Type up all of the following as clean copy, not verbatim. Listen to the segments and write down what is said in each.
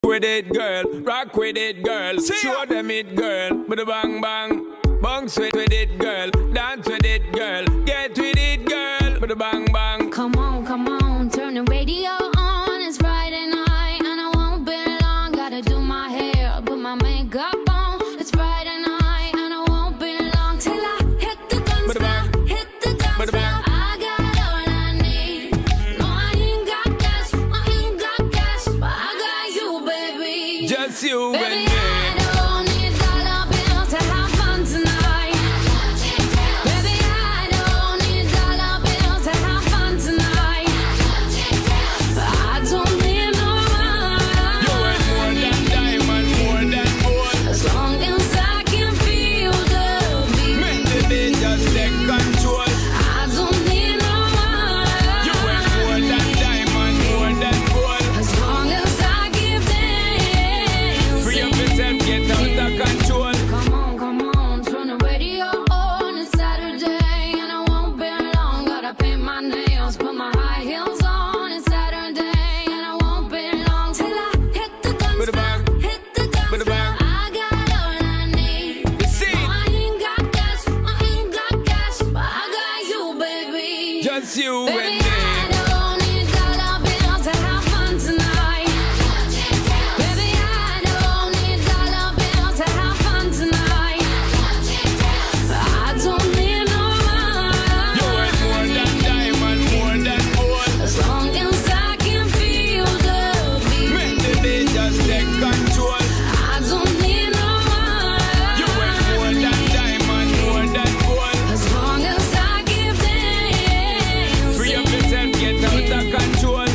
with it, girl. Rock with it, girl. Show them it, girl. With a bang bang. Bounce with it, girl. Dance with it, girl. Get with it, girl. With a bang bang. Come on, turn the radio on. It's Friday night and I won't be long. Gotta do my hair, put my makeup on. It's Friday night and I won't be long till I hit the dance floor. Hit the dance floor. I got all I need. No, I ain't got cash, but I got you, baby. Just you Baby, and me. I don't need dollar bills to have fun tonight. Baby, I don't need dollar bills to have fun tonight. I don't need no money. You ain't more than diamond, more than gold. As long as I can feel the beat. Make the beat just take control. I don't need no money. You ain't more than diamond, more than gold. As long as I give them. Free up yourself, get out of control. Come on, turn the radio on. It's Saturday and I won't be long. Gotta paint my nails, put my high heels on. It's Saturday and I won't be long till I hit the dance With a bang. floor. Hit the dance With a floor. bang. I got all I need. See? No, I ain't got cash, but I got you, baby. Just you Baby, and me. I don't need dollar bills to have fun tonight. Baby, I don't need dollar bills to have fun tonight. I don't need no You money. ain't more than diamond, more than gold. As long as I can feel the beat. Make the beat just take control. I don't need no You ain't more money. than diamond, more than gold. As long as I give them. Free up yourself, get out of control.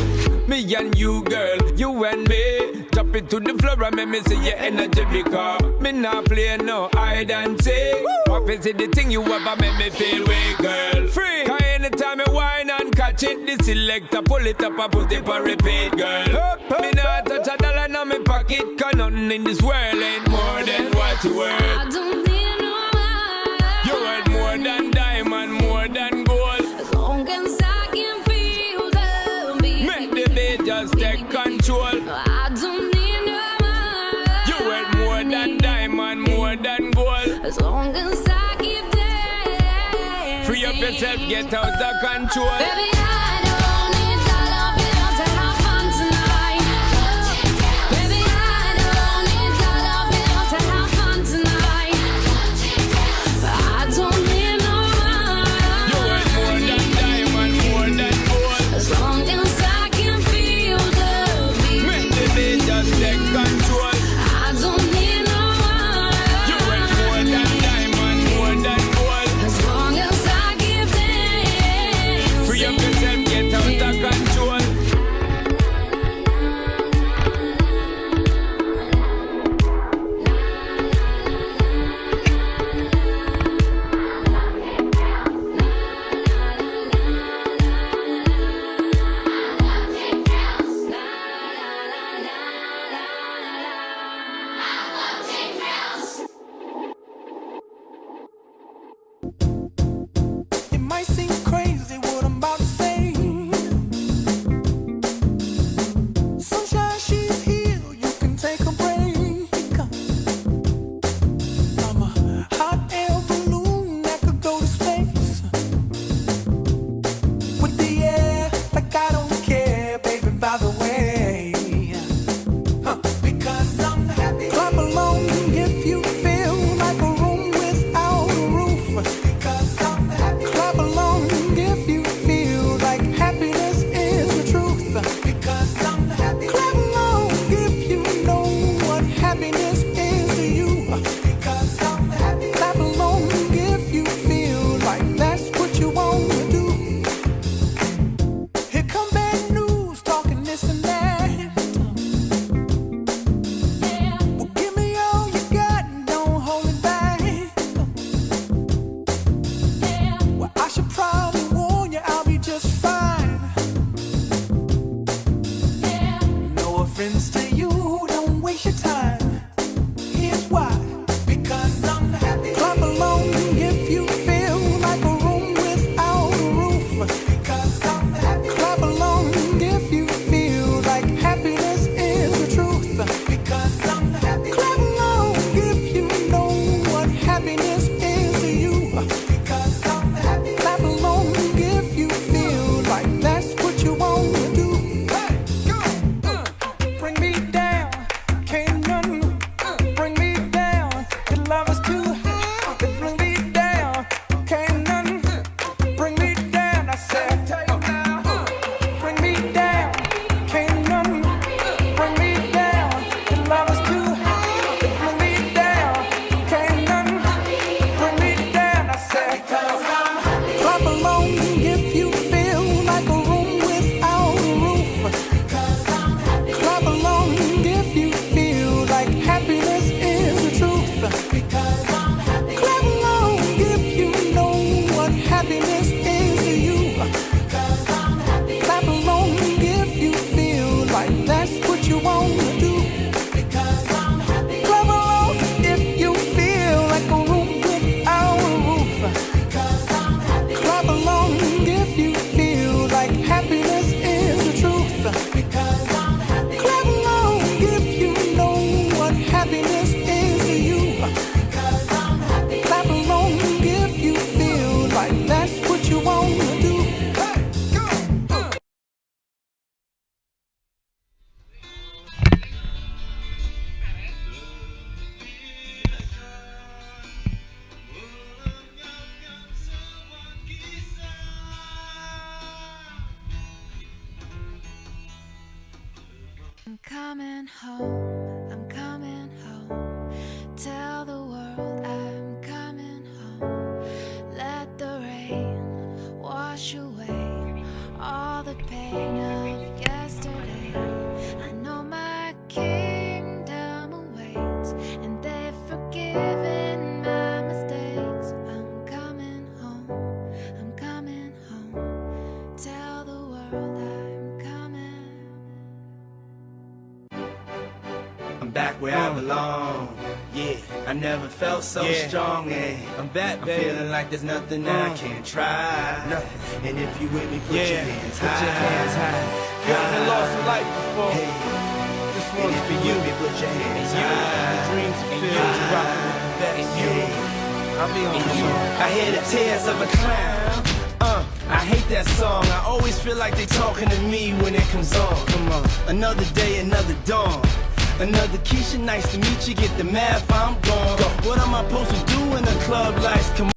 Me and you, girl, you and me. Drop it to the floor and make me see your energy because me not play no hide and seek. What is it the thing you ever make me feel weak, girl? Free. Cause anytime I whine and catch it, the selector pull it up and put it for repeat, girl. Me not touch a dollar in my pocket, cause nothing in this world ain't more than what you worth. I don't need no money. You worth more than diamond, more than gold. As long as I can feel the beat. Make the beat just take control. I don't need no money. You worth more than diamond, more than gold. As long as I give them. Free up yourself, get out of control. Baby, I don't need dollar bills to have fun tonight. Baby, I don't need dollar bills to have fun tonight. I don't need no You worth more money. than diamond, more than gold. As long as I can feel the beat. Make the beat just take control. I don't need no You worth more money. than diamond, more than gold. As long as I give them. Free up yourself, get out of control. It might seem crazy what I'm about to say. Sunshine, she's here, you can take a break. I'm a hot air balloon that could go to space. With the air, like I don't care, baby, by the way. Because I'm happy. Clap along if you feel like a room without a roof. Because I'm happy. Clap along if you feel like happiness is the truth. Because I'm happy. Clap along if you know what happiness is to you. Because I'm happy. Clap along if you feel like that's what you want to do. Here come bad news, talking this and that. Well, give me all you got and don't hold it back. Well, I should probably warn you, I'll be just fine. No offense to you, don't waste your time. Here's why. Because I'm happy. Clap along if you feel like a room without a roof. Because I'm happy. Clap along if you feel like happiness is the truth. and they've forgiven my mistakes. I'm coming home, I'm coming home. Tell the world I'm coming. I'm back where I belong. Yeah, I never felt so strong. And I'm back, baby. I'm feeling like there's nothing I can't try. And if you with me, put your hands high. Put your hands high. You haven't lost a life before. Hey. This one's for you. Put your hands high. Dreams fulfilled. You rockin' with the best. I'll be on you. I hear the tears of a clown. I hate that song. I always feel like they talking to me when it comes on. Come on, another day, another dawn. Another Keisha, nice to meet you. Get the math, I'm gone. What am I supposed to do when the club lights come on?